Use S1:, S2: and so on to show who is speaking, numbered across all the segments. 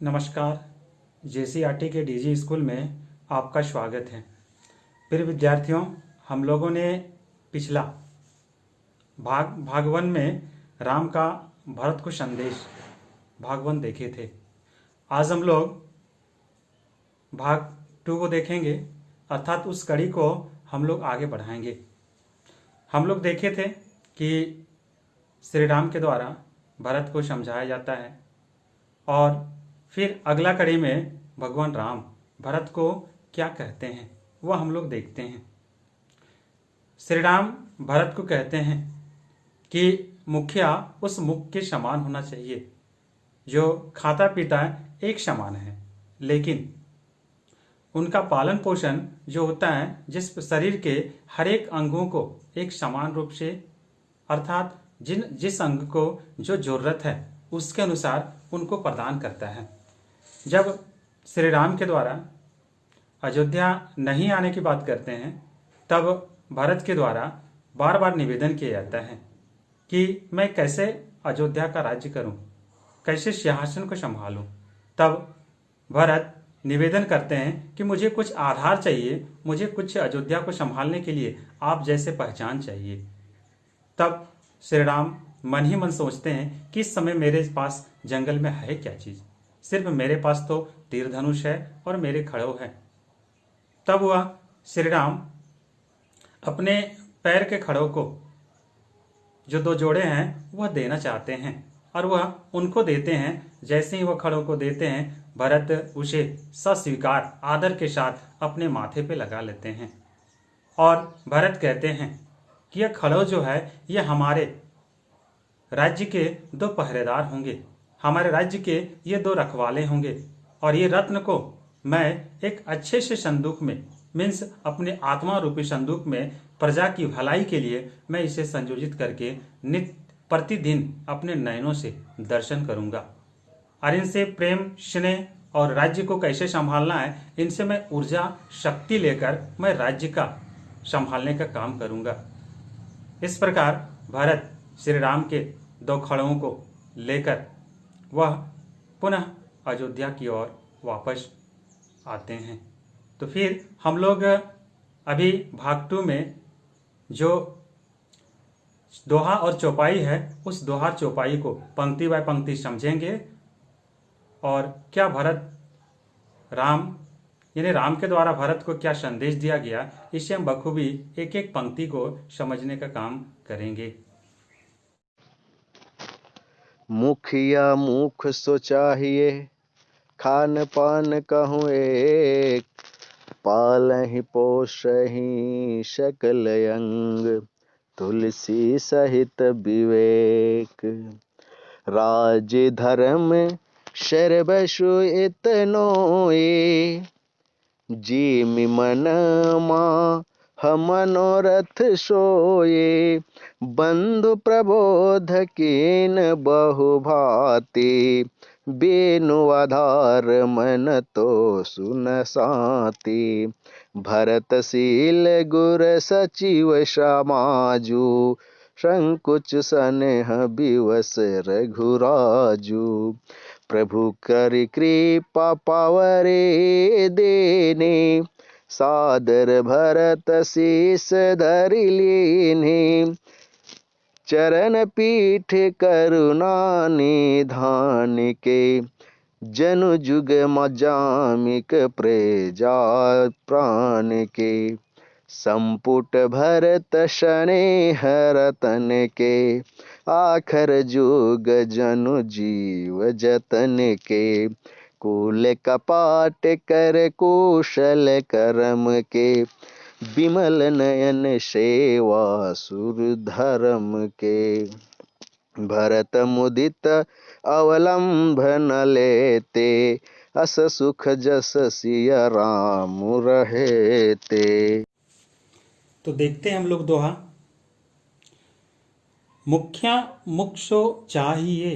S1: नमस्कार। जेसीईआरटी के DG school में आपका स्वागत है। प्रिय विद्यार्थियों, हम लोगों ने पिछला भाग 1 में राम का भरत को संदेश भाग 1 देखे थे। आज हम लोग भाग 2 को देखेंगे, अर्थात उस कड़ी को हम लोग आगे बढ़ाएंगे। हम लोग देखे थे कि श्री राम के द्वारा भरत को समझाया जाता है और फिर अगला कड़ी में भगवान राम भरत को क्या कहते हैं वह हम लोग देखते हैं। श्री राम भरत को कहते हैं कि मुखिया उस मुख के समान होना चाहिए जो खाता पीता एक समान है, लेकिन उनका पालन पोषण जो होता है, जिस शरीर के हर एक अंगों को एक समान रूप से, अर्थात जिस अंग को जो जरूरत है उसके अनुसार उनको प्रदान करता है। जब श्री राम के द्वारा अयोध्या नहीं आने की बात करते हैं, तब भरत के द्वारा बार बार निवेदन किया जाता है कि मैं कैसे अयोध्या का राज्य करूं, कैसे सिंहासन को संभालूं। तब भरत निवेदन करते हैं कि मुझे कुछ आधार चाहिए, मुझे कुछ अयोध्या को संभालने के लिए आप जैसे पहचान चाहिए। तब श्री राम मन ही मन सोचते हैं कि इस समय मेरे पास जंगल में है क्या चीज़, सिर्फ मेरे पास तो तीर धनुष है और मेरे खड़ो है। तब वह श्री राम अपने पैर के खड़ों को जो 2 जोड़े हैं वह देना चाहते हैं और वह उनको देते हैं। जैसे ही वह खड़ों को देते हैं, भरत उसे सस्वीकार आदर के साथ अपने माथे पे लगा लेते हैं और भरत कहते हैं कि यह खड़ो जो है यह हमारे राज्य के 2 पहरेदार होंगे, हमारे राज्य के ये 2 रखवाले होंगे और ये रत्न को मैं एक अच्छे से संदूक में, मीन्स अपने आत्मा रूपी संदूक में प्रजा की भलाई के लिए मैं इसे संयोजित करके नित्य प्रतिदिन अपने नयनों से दर्शन करूंगा और इनसे प्रेम स्नेह और राज्य को कैसे संभालना है, इनसे मैं ऊर्जा शक्ति लेकर मैं राज्य का संभालने का काम करूंगा। इस प्रकार भरत श्री राम के 2 खड़ों को लेकर वह पुनः अयोध्या की ओर वापस आते हैं। तो फिर हम लोग अभी भाग 2 में जो दोहा और चौपाई है, उस दोहा चौपाई को पंक्ति बाय पंक्ति समझेंगे और क्या भरत राम यानी राम के द्वारा भरत को क्या संदेश दिया गया, इसे हम बखूबी एक एक पंक्ति को समझने का काम करेंगे।
S2: मुखिया मुख सो चाहिए, खान पान कहूँ एक, पालहि पोषहि सकल अंग, तुलसी सहित विवेक। राज धर्म सर्वसु इतनोए, जिमि मन मा मनोरथ सोए। बंधु प्रबोध कीन बहु भांति, बेनु आधार मन तो सुन साति। भरतशील गुर सचिव समाजु, संकुच स्नेह विवश रघुराजु। प्रभु कर कृपा पावरे देने, सादर भरत शीस धरि लीन्हि। चरण पीठ करुणा निधान के, जनु जुग मजामिक प्रेजा प्राण के। संपुट भरत स्नेह रतन के, आखर जुग जनु जीव जतन के। कुल कपाट कर कुशल कर्म के, विमल नयन सेवा सुर धर्म के। भरत मुदित अवलंबन लेते, अस सुख जस सिया राम रहेते।
S1: तो देखते हैं हम लोग दोहा। मुखिया मुख सो चाहिए,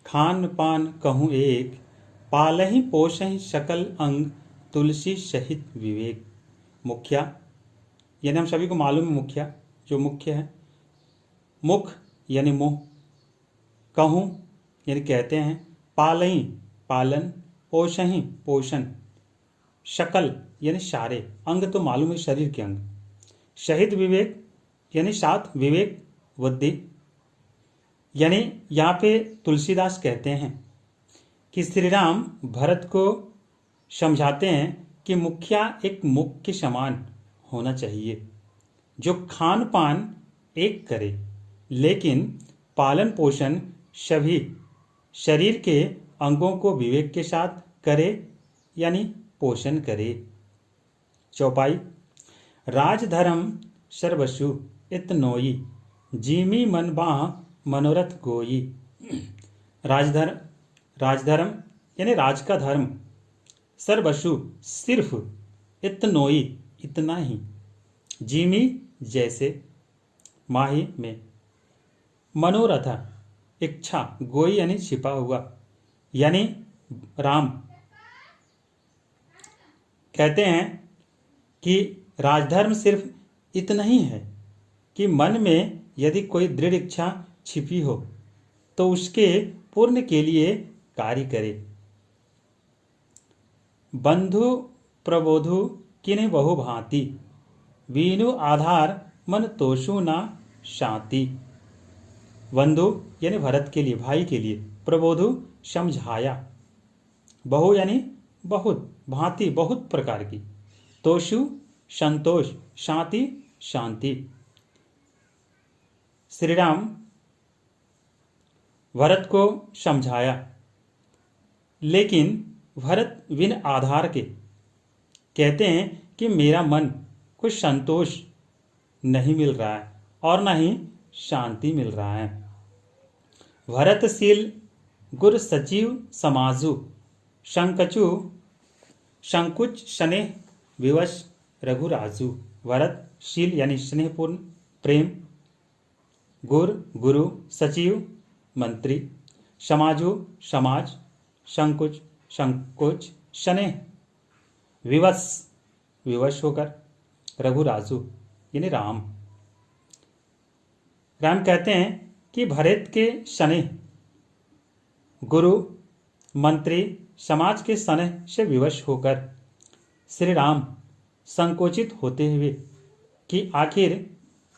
S1: खान पान कहूँ एक, पालहि पोषहि सकल अंग, तुलसी सहित विवेक। मुखिया यानी हम सभी को मालूम है, मुखिया जो मुख्य है, मुख यानी मुंह, कहूँ यानी कहते हैं, पालहि पालन ओषहि पोषण, शकल यानी सारे अंग तो मालूम है शरीर के अंग, शहीद विवेक यानी सात विवेक बुद्धि। यानी यहाँ पे तुलसीदास कहते हैं कि श्री राम भरत को समझाते हैं कि मुखिया एक मुख के समान होना चाहिए, जो खान पान एक करे लेकिन पालन पोषण सभी शरीर के अंगों को विवेक के साथ करे, यानी पोषण करे। चौपाई, राजधर्म सर्वसु इतनोई, जीमी मन बाह मनोरथ गोई। राजधर्म यानी राज का धर्म, सर्वसु सिर्फ, इतनोई इतना ही, जीमी जैसे, माही में, मनोरथ इच्छा, गोई यानी छिपा हुआ। यानी राम कहते हैं कि राजधर्म सिर्फ इतना ही है कि मन में यदि कोई दृढ़ इच्छा छिपी हो तो उसके पूर्ण के लिए कार्य करे। बंधु प्रबोधु किने बहु भांति, वीनु आधार मन तोषु ना शांति। बंधु यानी भरत के लिए, भाई के लिए, प्रबोधु समझाया, बहु यानी बहुत, भांति बहुत प्रकार की, तोषु संतोष, शांति शांति। श्री राम भरत को समझाया, लेकिन भरत बिन आधार के कहते हैं कि मेरा मन कुछ संतोष नहीं मिल रहा है और न ही शांति मिल रहा है। भरतशील गुर सचिव समाजु, संकुच स्नेह विवश रघुराजु। भरतशील यानी स्नेहपूर्ण प्रेम, गुर गुरु, सचिव मंत्री, समाजु समाज, संकोच स्नेह, विवश होकर, रघुराजु यानी राम। राम कहते हैं कि भरत के स्नेह, गुरु मंत्री समाज के स्नेह से विवश होकर श्री राम संकोचित होते हुए कि आखिर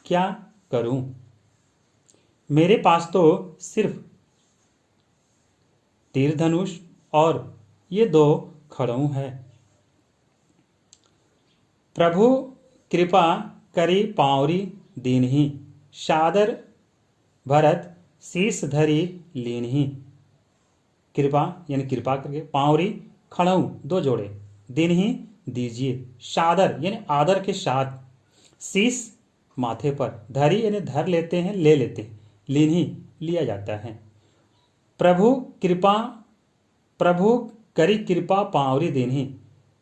S1: क्या करूं, मेरे पास तो सिर्फ तीर धनुष और ये दो खड़ऊ है। प्रभु कृपा करी पावरी दीनहि, सादर भरत शीस धरी लीनहि। कृपा यानी कृपा करके, पावरी खड़ऊ दो जोड़े, दीनहि दीजिए, सादर यानी आदर के साथ, शीस माथे पर, धरी यानी धर लेते हैं, ले लेते हैं, लीनहि लिया जाता है। प्रभु करी कृपा पावरी दीनहि,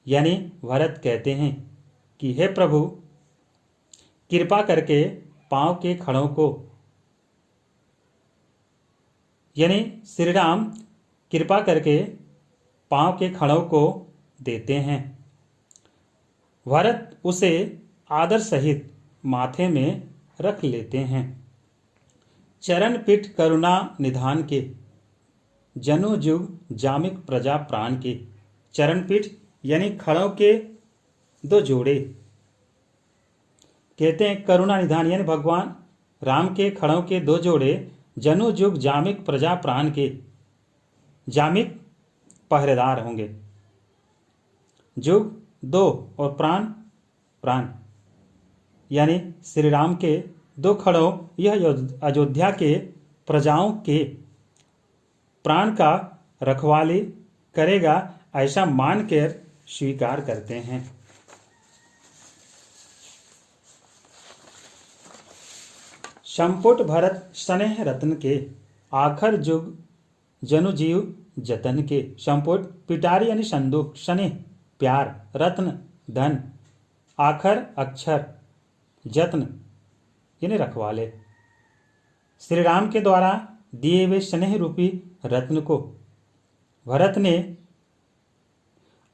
S1: यानी भरत कहते हैं कि हे प्रभु कृपा करके पांव के खड़ों को, यानी श्री राम कृपा करके पांव के खड़ों को देते हैं। भरत उसे आदर सहित माथे में रख लेते हैं। चरण पीठ करुणा निधान के, जनु जुग जामिक प्रजा प्राण के। चरण पीठ यानी खड़ों के दो जोड़े, कहते हैं करुणा निधान यानी भगवान राम के खड़ों के दो जोड़े, जनु जुग जामिक प्रजा प्राण के। जामिक पहरेदार होंगे, जुग दो और प्राण प्राण, यानी श्री राम के दो खड़ों यह अयोध्या के प्रजाओं के प्राण का रखवाली करेगा, ऐसा मानकर स्वीकार करते हैं। संपुट भरत स्नेह रत्न के, आखर जुग जनु जीव जतन के। संपुट पिटारी यानी संदूक, स्नेह प्यार, रत्न धन, आखर अक्षर, जत्न यानी रखवाले। श्री राम के द्वारा दिए हुए स्नेह रूपी रत्न को भरत ने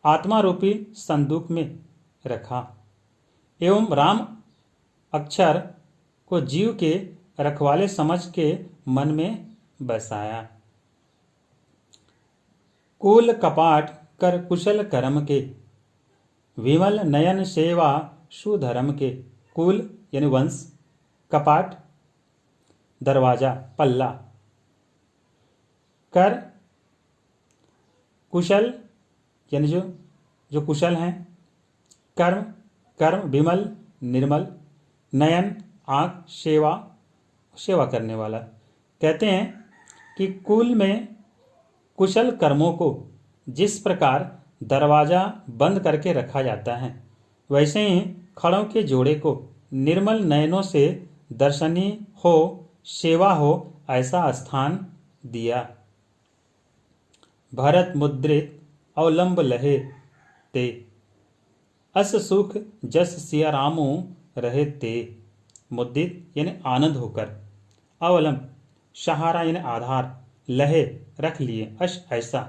S1: आत्मा रूपी संदूक में रखा एवं राम अक्षर को जीव के रखवाले समझ के मन में बसाया। कुल कपाट कर कुशल कर्म के, विमल नयन सेवा सुधर्म के। कुल यानी वंश, कपाट दरवाजा पल्ला, कर कुशल यानी जो कुशल हैं, कर्म कर्म विमल निर्मल, नयन आँख, सेवा करने वाला। कहते हैं कि कुल में कुशल कर्मों को जिस प्रकार दरवाजा बंद करके रखा जाता है, वैसे ही खड़ों के जोड़े को निर्मल नयनों से दर्शनीय हो, सेवा हो, ऐसा स्थान दिया। भरत मुद्रित अवलंब लहे ते, अस सुख जस सिया रामो रहे ते। मुद्रित यानी आनंद होकर, अवलंब सहारा यानी आधार, लहे रख लिए, अश ऐसा,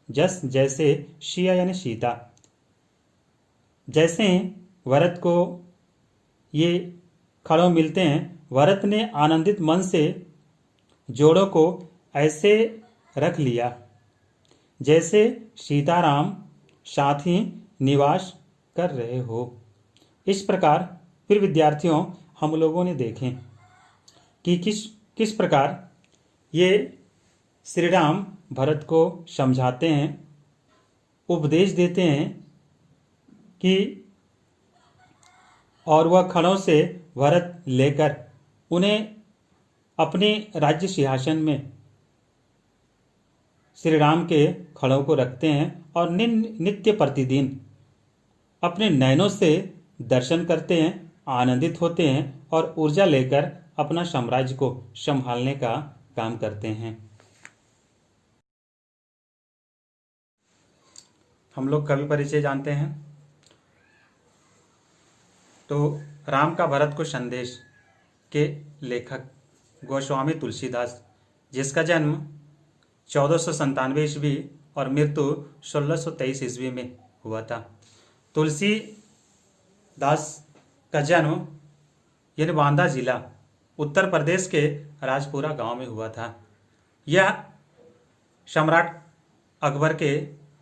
S1: जस जैसे, सिया यानी सीता। जैसे भरत को ये खड़ों मिलते हैं, भरत ने आनंदित मन से जोड़ों को ऐसे रख लिया जैसे सीताराम साथ ही निवास कर रहे हो। इस प्रकार फिर विद्यार्थियों हम लोगों ने देखें कि किस प्रकार ये श्री राम भरत को समझाते हैं, उपदेश देते हैं कि, और वह खड़ों से भरत लेकर उन्हें अपने राज्य सिंहासन में श्री राम के खड़ों को रखते हैं और नित्य प्रतिदिन अपने नयनों से दर्शन करते हैं, आनंदित होते हैं और ऊर्जा लेकर अपना साम्राज्य को संभालने का काम करते हैं। हम लोग कवि परिचय जानते हैं। तो राम का भरत को संदेश के लेखक गोस्वामी तुलसीदास, जिसका जन्म 1497 ईस्वी और मृत्यु 1623 ईस्वी में हुआ था। तुलसीदास का जन्म यानी बांदा जिला उत्तर प्रदेश के राजपुरा गांव में हुआ था। यह सम्राट अकबर के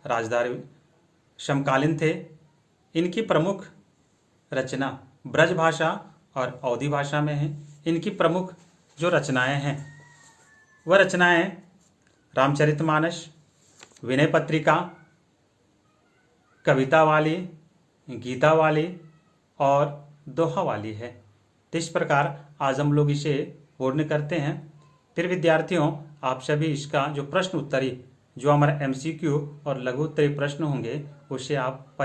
S1: राजदार समकालीन थे। इनकी प्रमुख रचना ब्रज भाषा और अवधी भाषा में है। इनकी प्रमुख जो रचनाएं हैं वह रचनाएं रामचरितमानस, विनय पत्रिका, कविता वाली, गीता वाली और दोहा वाली है। तो इस प्रकार आज हम लोग इसे पूर्ण करते हैं। फिर विद्यार्थियों आप सभी इसका जो प्रश्न उत्तरी, जो हमारा MCQ और लघु उत्तरी प्रश्न होंगे, उसे आप